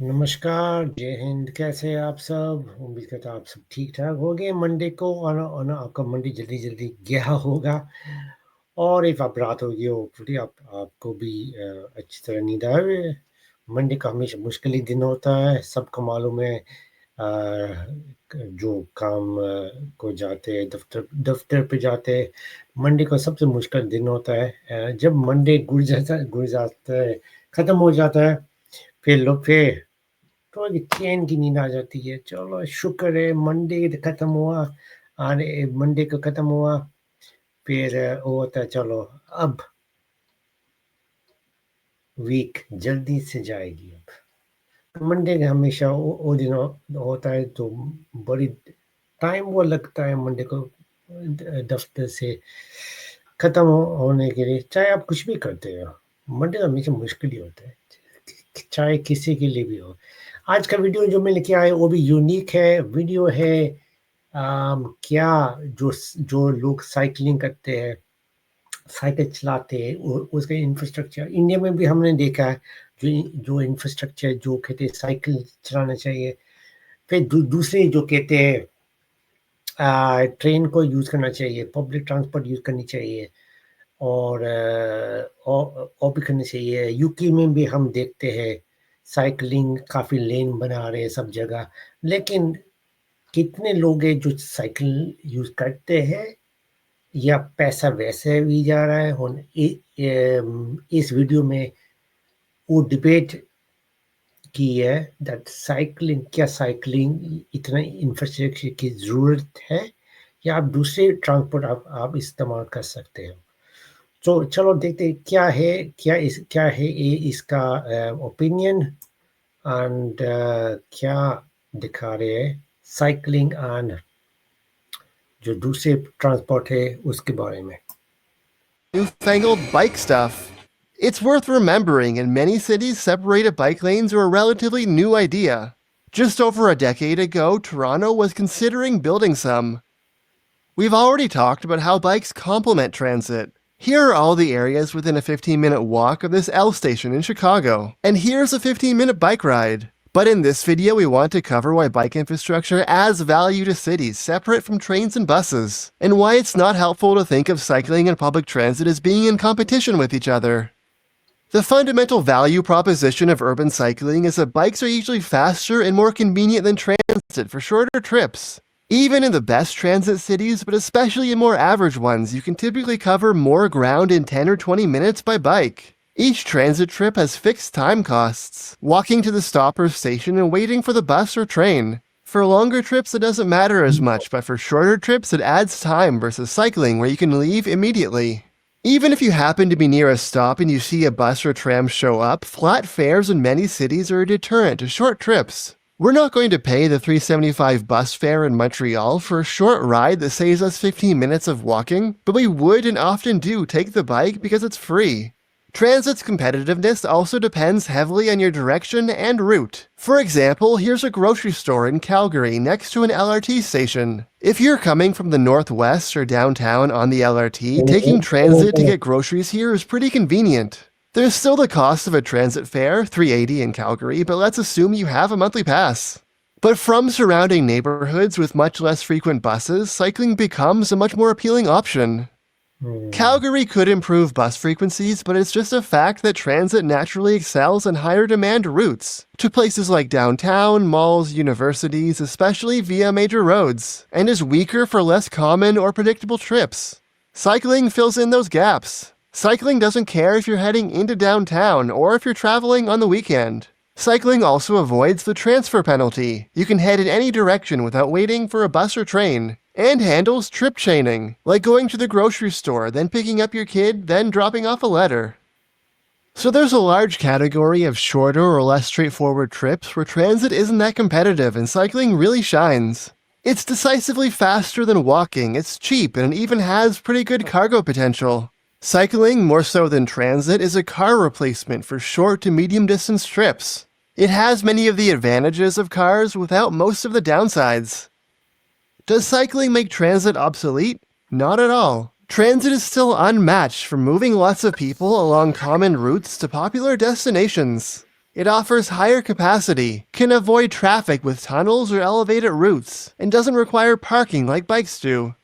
नमस्कार, जय हिंद। कैसे हैं आप सब? उम्मीद करता हूँ आप सब ठीक ठाक होंगे। मंडे को और आपका मंडे जल्दी जल्दी गया होगा। और इफ आप रात होगी हो पूरी आपको भी अच्छी तरह नींद आए। मंडे का हमेशा मुश्किल ही दिन होता है, सबको मालूम है। जो काम को जाते हैं, दफ्तर दफ्तर पे जाते हैं, मंडे का सबसे मुश्किल दिन होता है। जब मंडे गुड़ जाता है, खत्म हो जाता है, फिर तो एक चैन की नींद आ जाती है। चलो शुक्र है मंडे खत्म हुआ। अरे मंडे को खत्म हुआ, फिर वो होता है चलो अब वीक जल्दी से जाएगी। अब मंडे का हमेशा वो दिन होता है तो बड़ी टाइम वो लगता है मंडे को दफ्तर से खत्म होने के लिए। चाहे आप कुछ भी करते हो, मंडे हमेशा मुश्किल ही होता है, चाहे किसी के लिए भी हो। आज का वीडियो जो मैं लेके आया वो भी यूनिक है वीडियो है। क्या जो जो लोग साइकिलिंग करते हैं, साइकिल चलाते हैं, उसका इंफ्रास्ट्रक्चर इंडिया में भी हमने देखा है। जो जो इंफ्रास्ट्रक्चर जो कहते हैं साइकिल चलाना चाहिए। फिर दूसरे जो कहते हैं ट्रेन को यूज़ करना चाहिए, पब्लिक ट्रांसपोर्ट यूज़ करनी चाहिए। और भी करनी चाहिए। यूके में भी हम देखते हैं साइकिलिंग काफ़ी लेन बना रहे हैं सब जगह। लेकिन कितने लोग हैं जो साइकिल यूज़ करते हैं, या पैसा वैसे भी जा रहा है? इस वीडियो में वो डिबेट की है दैट साइकिलिंग, क्या साइकिलिंग इतना इंफ्रास्ट्रक्चर की ज़रूरत है, या आप दूसरे ट्रांसपोर्ट आप इस्तेमाल कर सकते हो। तो चलो देखते हैं क्या है ये इसका ओपिनियन। एंड क्या दिखा रहे हैं साइकिलिंग एंड जो दूसरे ट्रांसपोर्ट है उसके बारे में। Newfangled bike stuff. It's worth remembering in many cities, separated bike lanes are a relatively new idea. Just over a decade ago, Toronto was considering building some. We've already talked about how bikes complement transit. Here are all the areas within a 15-minute walk of this L station in Chicago, and here's a 15-minute bike ride. But in this video, we want to cover why bike infrastructure adds value to cities separate from trains and buses, and why it's not helpful to think of cycling and public transit as being in competition with each other. The fundamental value proposition of urban cycling is that bikes are usually faster and more convenient than transit for shorter trips. Even in the best transit cities, but especially in more average ones, you can typically cover more ground in 10 or 20 minutes by bike. Each transit trip has fixed time costs, walking to the stop or station and waiting for the bus or train. For longer trips, it doesn't matter as much, but for shorter trips, it adds time versus cycling where you can leave immediately. Even if you happen to be near a stop and you see a bus or tram show up, flat fares in many cities are a deterrent to short trips. We're not going to pay the $3.75 bus fare in Montreal for a short ride that saves us 15 minutes of walking, but we would and often do take the bike because it's free. Transit's competitiveness also depends heavily on your direction and route. For example, here's a grocery store in Calgary next to an LRT station. If you're coming from the northwest or downtown on the LRT, taking transit to get groceries here is pretty convenient. There's still the cost of a transit fare, $3.80 in Calgary, but let's assume you have a monthly pass. But from surrounding neighborhoods with much less frequent buses, cycling becomes a much more appealing option. Calgary could improve bus frequencies, but it's just a fact that transit naturally excels in higher demand routes to places like downtown, malls, universities, especially via major roads, and is weaker for less common or predictable trips. Cycling fills in those gaps. Cycling doesn't care if you're heading into downtown or if you're traveling on the weekend. Cycling also avoids the transfer penalty. You can head in any direction without waiting for a bus or train, and handles trip chaining, like going to the grocery store, then picking up your kid, then dropping off a letter. So there's a large category of shorter or less straightforward trips where transit isn't that competitive and cycling really shines. It's decisively faster than walking, it's cheap, and it even has pretty good cargo potential. Cycling, more so than transit, is a car replacement for short to medium distance trips. It has many of the advantages of cars without most of the downsides. Does cycling make transit obsolete? Not at all. Transit is still unmatched for moving lots of people along common routes to popular destinations. It offers higher capacity, can avoid traffic with tunnels or elevated routes, and doesn't require parking like bikes do.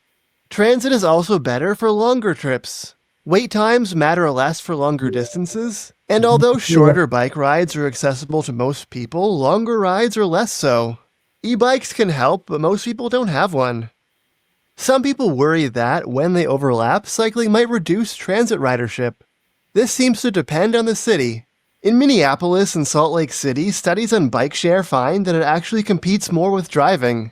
Transit is also better for longer trips. Wait times matter less for longer distances, and although shorter bike rides are accessible to most people, longer rides are less so. E-bikes can help, but most people don't have one. Some people worry that, when they overlap, cycling might reduce transit ridership. This seems to depend on the city. In Minneapolis and Salt Lake City, studies on bike share find that it actually competes more with driving.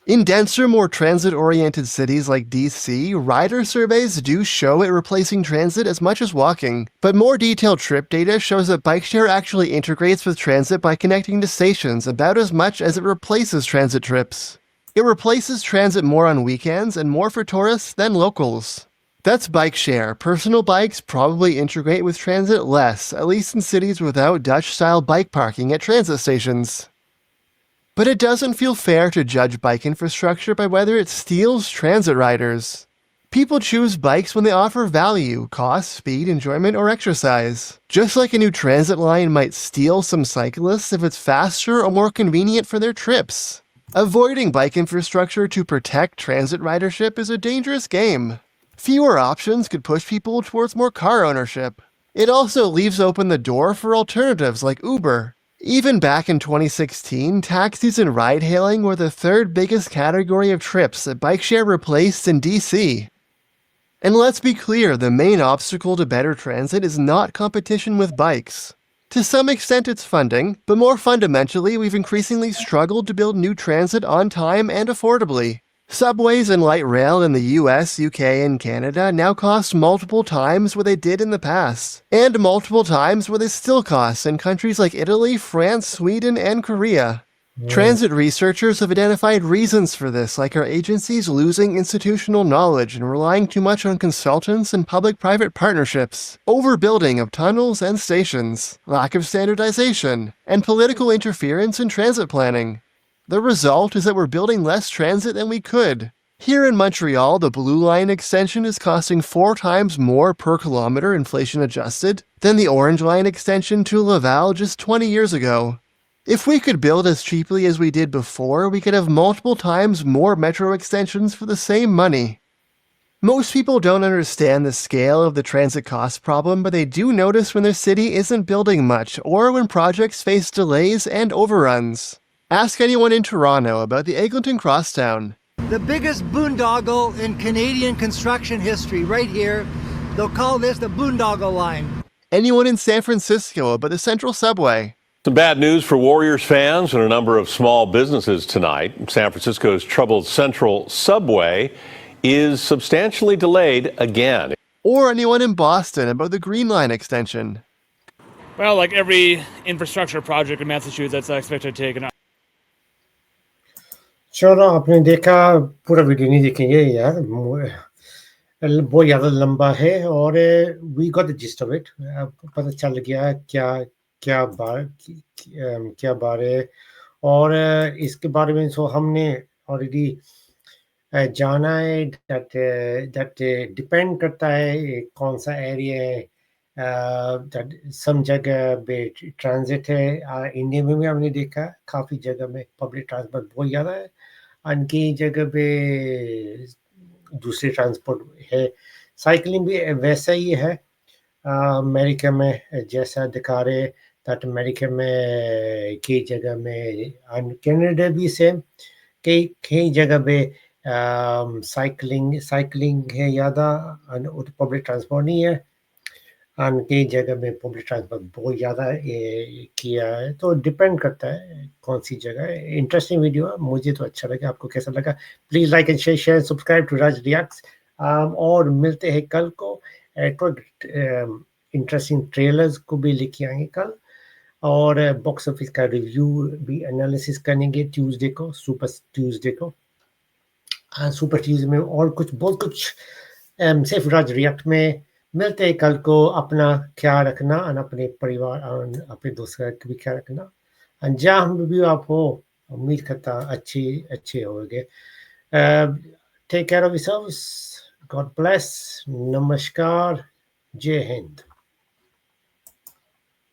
In denser, more transit-oriented cities like DC, rider surveys do show it replacing transit as much as walking, but more detailed trip data shows that bike share actually integrates with transit by connecting to stations about as much as it replaces transit trips. It replaces transit more on weekends and more for tourists than locals. That's bike share. Personal bikes probably integrate with transit less, at least in cities without Dutch-style bike parking at transit stations. But it doesn't feel fair to judge bike infrastructure by whether it steals transit riders. People choose bikes when they offer value, cost, speed, enjoyment, or exercise. Just like a new transit line might steal some cyclists if it's faster or more convenient for their trips. Avoiding bike infrastructure to protect transit ridership is a dangerous game. Fewer options could push people towards more car ownership. It also leaves open the door for alternatives like Uber. Even back in 2016, taxis and ride-hailing were the third biggest category of trips that bike share replaced in DC. And let's be clear, the main obstacle to better transit is not competition with bikes. To some extent it's funding, but more fundamentally we've increasingly struggled to build new transit on time and affordably. Subways and light rail in the US, UK, and Canada now cost multiple times what they did in the past, and multiple times what they still cost in countries like Italy, France, Sweden, and Korea. Transit researchers have identified reasons for this, like our agencies losing institutional knowledge and relying too much on consultants and public-private partnerships, overbuilding of tunnels and stations, lack of standardization, and political interference in transit planning. The result is that we're building less transit than we could. Here in Montreal, the Blue Line extension is costing 4 times more per kilometer inflation adjusted than the Orange Line extension to Laval just 20 years ago. If we could build as cheaply as we did before, we could have multiple times more metro extensions for the same money. Most people don't understand the scale of the transit cost problem, but they do notice when their city isn't building much or when projects face delays and overruns. Ask anyone in Toronto about the Eglinton Crosstown. The biggest boondoggle in Canadian construction history, right here. They'll call this the boondoggle line. Anyone in San Francisco about the Central Subway. Some bad news for Warriors fans and a number of small businesses tonight. San Francisco's troubled Central Subway is substantially delayed again. Or anyone in Boston about the Green Line extension. Well, like every infrastructure project in Massachusetts, I expect it to take an चलो आपने देखा पूरा video नहीं देखेंगे यार बहुत ज़्यादा लंबा है और we got the gist of it पता चल गया क्या क्या बार है और इसके बारे में सो हमने ऑलरेडी जाना है दैट डिपेंड करता है कौन सा एरिया है सम जगह पे ट्रांजिट है इंडिया में भी हमने देखा काफ़ी जगह में पब्लिक ट्रांसपोर्ट बहुत ज़्यादा है अनकी जगह पे दूसरे ट्रांसपोर्ट है साइकिलिंग भी वैसा ही है अमेरिका में जैसा दिखा रहे दैट अमेरिका में कई जगह में कनाडा भी सेम कई जगह पे साइकिलिंग है ज़्यादा पब्लिक ट्रांसपोर्ट नहीं है और कई जगह में पब्लिक ट्रांसपोर्ट बहुत ज़्यादा किया है तो डिपेंड करता है कौन सी जगह है इंटरेस्टिंग वीडियो है मुझे तो अच्छा लगा आपको कैसा लगा please like and share subscribe to Raj reacts और मिलते हैं कल को इंटरेस्टिंग ट्रेलर्स को भी लेके आएंगे कल और बॉक्स ऑफिस का रिव्यू भी एनालिसिस करेंगे ट्यूसडे को सुपर ट्यूसडे में और कुछ बहुत कुछ सिर्फ राज रिएक्ट में मिलते हैं कल को अपना ख्याल रखना और अपने परिवार और अपने दोस्त का भी ख्याल रखना जहाँ भी आप हो उम्मीद करता अच्छे होंगे take care of yourselves God bless नमस्कार जय हिंद